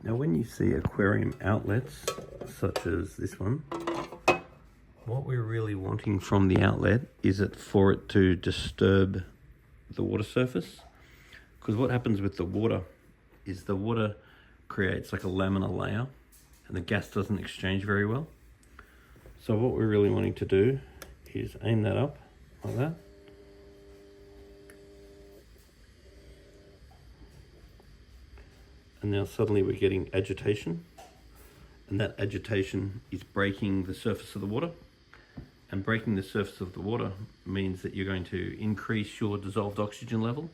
Now when you see aquarium outlets, such as this one, what we're really wanting from the outlet is for it to disturb the water surface. Because what happens with the water is the water creates like a laminar layer and the gas doesn't exchange very well. So what we're really wanting to do is aim that up like that. And now suddenly we're getting agitation, and that agitation is breaking the surface of the water. And breaking the surface of the water means that you're going to increase your dissolved oxygen level.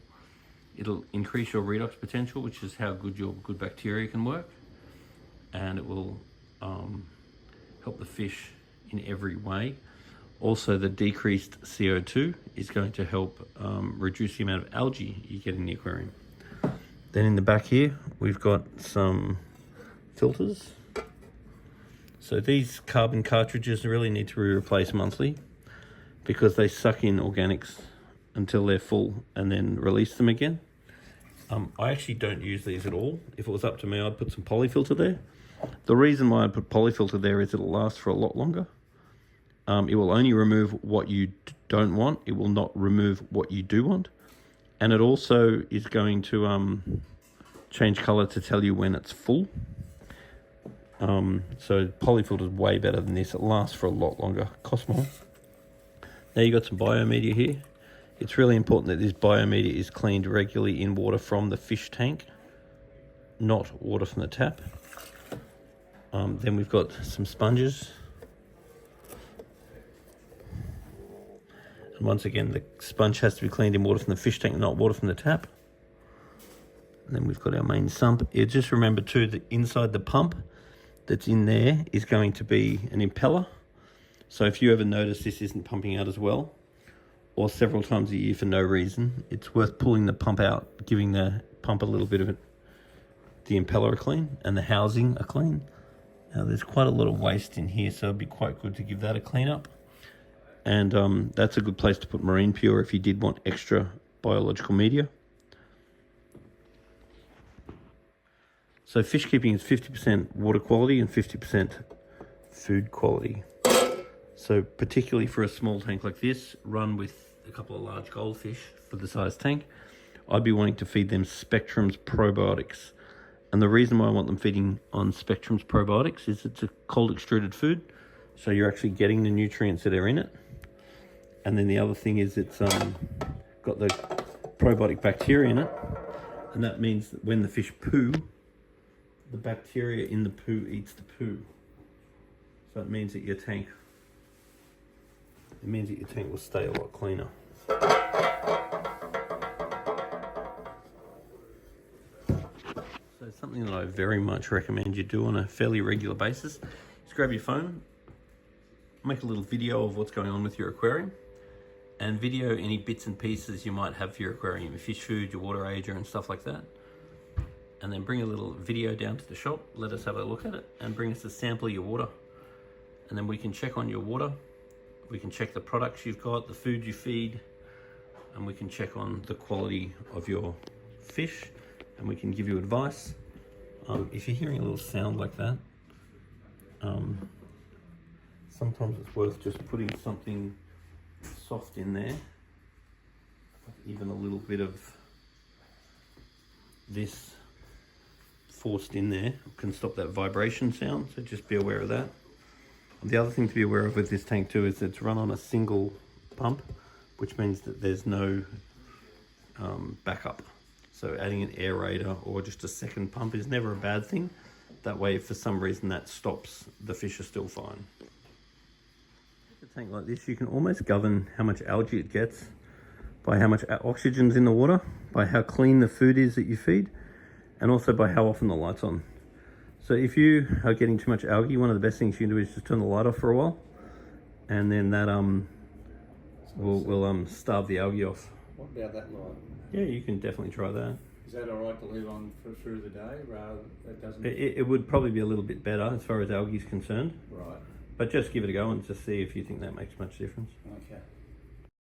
It'll increase your redox potential, which is how good your good bacteria can work. And it will help the fish in every way. Also, the decreased CO2 is going to help reduce the amount of algae you get in the aquarium. Then in the back here, we've got some filters. So these carbon cartridges really need to be replaced monthly because they suck in organics until they're full and then release them again. I actually don't use these at all. If it was up to me, I'd put some polyfilter there. The reason why I'd put polyfilter there is it'll last for a lot longer. It will only remove what you don't want. It will not remove what you do want. And it also is going to change color to tell you when it's full. So polyfilter is way better than this. It lasts for a lot longer, costs more. Now you've got some biomedia here. It's really important that this biomedia is cleaned regularly in water from the fish tank, not water from the tap. Then we've got some sponges. And once again, the sponge has to be cleaned in water from the fish tank, not water from the tap. And then we've got our main sump. Just remember too that inside the pump that's in there is going to be an impeller. So if you ever notice this isn't pumping out as well, or several times a year for no reason, it's worth pulling the pump out, giving the pump a little bit of the impeller a clean and the housing a clean. Now there's quite a lot of waste in here, so it'd be quite good to give that a clean up. And that's a good place to put marine pure if you did want extra biological media. So fish keeping is 50% water quality and 50% food quality. So particularly for a small tank like this, run with a couple of large goldfish for the size tank, I'd be wanting to feed them Spectrum's probiotics. And the reason why I want them feeding on Spectrum's probiotics is it's a cold extruded food, so you're actually getting the nutrients that are in it. And then the other thing is it's got the probiotic bacteria in it, and that means that when the fish poo, the bacteria in the poo eats the poo. So it means that your tank will stay a lot cleaner. So something that I very much recommend you do on a fairly regular basis is grab your phone, make a little video of what's going on with your aquarium, and video any bits and pieces you might have for your aquarium, your fish food, your water ager and stuff like that. And then bring a little video down to the shop, let us have a look at it, and bring us a sample of your water. And then we can check on your water, we can check the products you've got, the food you feed, and we can check on the quality of your fish, and we can give you advice. If you're hearing a little sound like that, sometimes it's worth just putting something soft in there, even a little bit of this forced in there can stop that vibration sound, so just be aware of that. The other thing to be aware of with this tank too is it's run on a single pump, which means that there's no backup. So adding an aerator or just a second pump is never a bad thing. That way, if for some reason that stops, the fish are still fine. With a tank like this, you can almost govern how much algae it gets by how much oxygen's in the water, by how clean the food is that you feed, and also by how often the light's on. So if you are getting too much algae, one of the best things you can do is just turn the light off for a while, and then that will starve the algae off. What about that light? Yeah, you can definitely try that. Is that all right to leave on through the day, rather that doesn't? It would probably be a little bit better as far as algae is concerned. Right. But just give it a go and just see if you think that makes much difference. Okay.